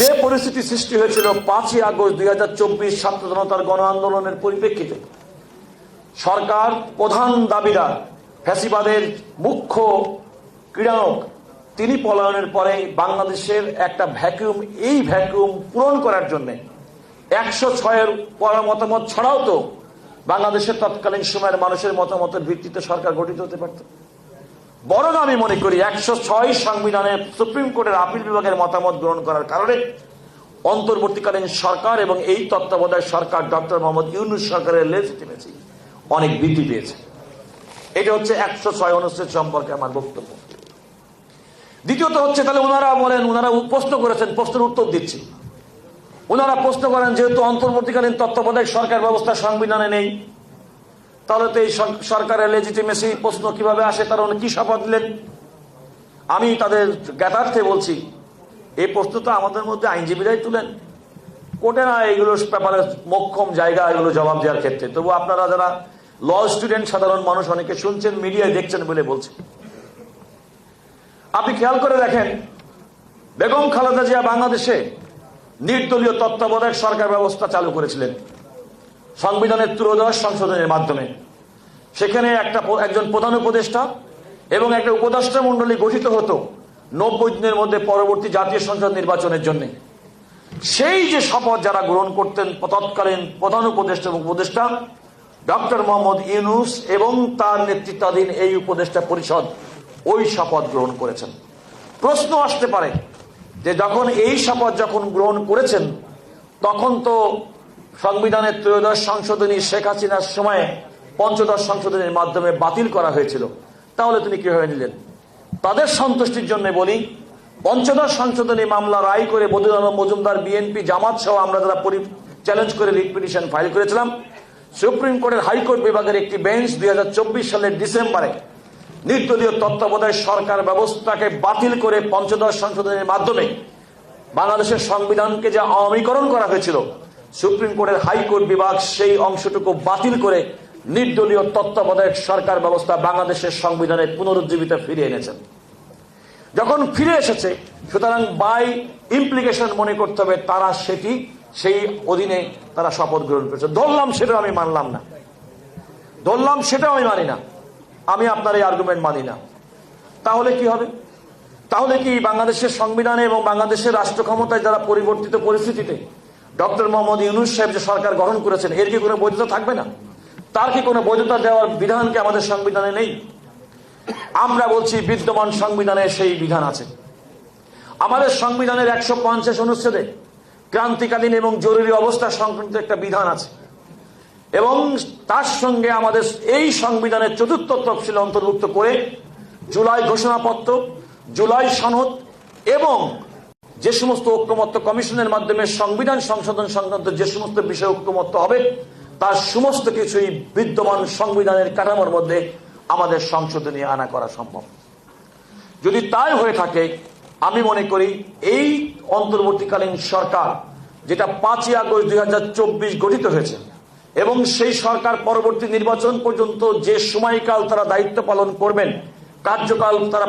যে পরিস্থিতি সৃষ্টি হয়েছিল 5ই আগস্ট 2024 ছাত্র জনতার গণ আন্দোলনের পরিপ্রেক্ষিতে, সরকার প্রধান দাবিদার ফ্যাসিবাদের মুখ্য ক্রীড়ানক তিনি পলায়নের পরে বাংলাদেশের একটা ভ্যাকুয়াম, এই ভ্যাকুয়াম পূরণ করার জন্য 106-এর মতামত ছাড়াও তো বাংলাদেশের তৎকালীন সময়ের মানুষের মতামতের ভিত্তিতে সরকার গঠিত হতে পারত। বরং আমি মনে করি 106 সংবিধানে সুপ্রিম কোর্টের আপিল বিভাগের মতামত গ্রহণ করার কারণে অন্তর্বর্তীকালীন সরকার এবং এই তত্ত্বাবধায়ক সরকার ডক্টর মোহাম্মদ ইউনূস সরকারের লেজিটিমেসি অনেক বৃদ্ধি পেয়েছে। এটা হচ্ছে 106 অনুচ্ছেদ সম্পর্কে আমার বক্তব্য। দ্বিতীয়ত হচ্ছে, তাহলে ওনারা বলেন, ওনারা প্রশ্ন করেছেন, প্রশ্নের উত্তর দিচ্ছি। ওনারা প্রশ্ন করেন যেহেতু অন্তর্বর্তীকালীন তত্ত্বাবধায়ক সরকার ব্যবস্থা সংবিধানে নেই, তাহলে তো এই সরকারের লেজিটিমেসি প্রশ্ন কিভাবে আসে, তারা কি শপথ দিলেন? আমি তাদের জ্ঞাতার্থে বলছি, এই প্রশ্ন তো আমাদের মধ্যে আইনজীবীরাই তুলেন, কোর্টে না এগুলো ব্যাপারে মোক্ষম জায়গা এগুলো জবাব দেওয়ার ক্ষেত্রে। তবু আপনারা যারা ল স্টুডেন্ট, সাধারণ মানুষ অনেকে শুনছেন, মিডিয়ায় দেখছেন বলে বলছে। আপনি খেয়াল করে দেখেন, বেগম খালেদা জিয়া বাংলাদেশে নির্দলীয় তত্ত্বাবধায়ক সরকার ব্যবস্থা চালু করেছিলেন সংবিধানের 13 সংশোধনের মাধ্যমে। সেখানে একজন প্রধান উপদেষ্টা এবং একটা উপদেষ্টা মন্ডলী গঠিত হতো 90 দিনের মধ্যে পরবর্তী জাতীয় সংসদ নির্বাচনের জন্য। সেই যে শপথ যারা গ্রহণ করতেন তৎকালীন প্রধান উপদেষ্টা এবং উপদেষ্টা ডক্টর মোহাম্মদ ইউনূস এবং তার নেতৃত্বাধীন এই উপদেষ্টা পরিষদ ওই শপথ গ্রহণ করেছেন। প্রশ্ন আসতে পারে যে যখন এই শপথ গ্রহণ করেছেন, তখন তো সংবিধানের 13 সংশোধনী শেখ হাসিনার সময়ে 15 সংশোধনীর মাধ্যমে বাতিল করা হয়েছিল, তাহলে তিনি কিভাবে নিলেন? তাদের সন্তুষ্টির জন্য বলি, 15 সংশোধনী মামলা রায় করে বদিউল আলম মজুমদার, বিএনপি, জামাত সহ আমরা যারা চ্যালেঞ্জ করে রিট পিটিশন ফাইল করেছিলাম, সুপ্রিম কোর্টের হাইকোর্ট বিভাগের একটি বেঞ্চ 2024 সালের ডিসেম্বরে নির্দলীয় তত্ত্বাবধায়ক সরকার ব্যবস্থাকে বাতিল করে 15 সংশোধনের মাধ্যমে বাংলাদেশের সংবিধানকে যে আওয়ামীকরণ করা হয়েছিল, সুপ্রিম কোর্টের হাইকোর্ট বিভাগ সেই অংশটুকু বাতিল করে নির্দলীয় তত্ত্বাবধায়ক সরকার ব্যবস্থা বাংলাদেশের সংবিধানে পুনরুজ্জীবিত ফিরিয়ে এনেছেন। যখন ফিরে এসেছে, সুতরাং বাই ইমপ্লিকেশন মনে করতে হবে তারা সেই অধীনে তারা শপথ গ্রহণ করেছে। ধরলাম সেটা আমি মানলাম না, ধরলাম সেটা আমি মানি না, আমি আপনার এই আর্গুমেন্ট মানি না। তাহলে কি হবে? তাহলে কি বাংলাদেশের সংবিধানে এবং বাংলাদেশের রাষ্ট্র ক্ষমতায় যারা পরিবর্তিত পরিস্থিতিতে ডক্টর মোহাম্মদ ইউনূস সাহেব যে সরকার গঠন করেছেন, এর কি কোনো বৈধতা থাকবে না? তার কি কোনো বৈধতা দেওয়ার বিধান কি আমাদের সংবিধানে নেই? আমরা বলছি বিদ্যমান সংবিধানে সেই বিধান আছে। আমাদের সংবিধানের 150 অনুচ্ছেদে ক্রান্তিকালীন এবং জরুরি অবস্থা সংক্রান্ত একটা বিধান আছে, এবং তার সঙ্গে আমাদের এই সংবিধানের 4র্থ তফসিল অন্তর্ভুক্ত করে জুলাই ঘোষণাপত্র, জুলাই সনদ এবং যে সমস্ত ঐকমত্য কমিশনের মাধ্যমে সংবিধান সংশোধন সংক্রান্ত যে সমস্ত বিষয় ঐকমত্য হবে, তার সমস্ত কিছুই বিদ্যমান সংবিধানের কাঠামোর মধ্যে আমাদের সংশোধনী আনা করা সম্ভব। যদি তাই হয়ে থাকে, আমি মনে করি এই অন্তর্বর্তীকালীন সরকার যেটা 5ই আগস্ট 2024 গঠিত হয়েছে, এবং সেই সরকার পরবর্তী নির্বাচন পর্যন্ত যে সময়কাল তারা দায়িত্ব পালন করবেন, কার্যকাল তারা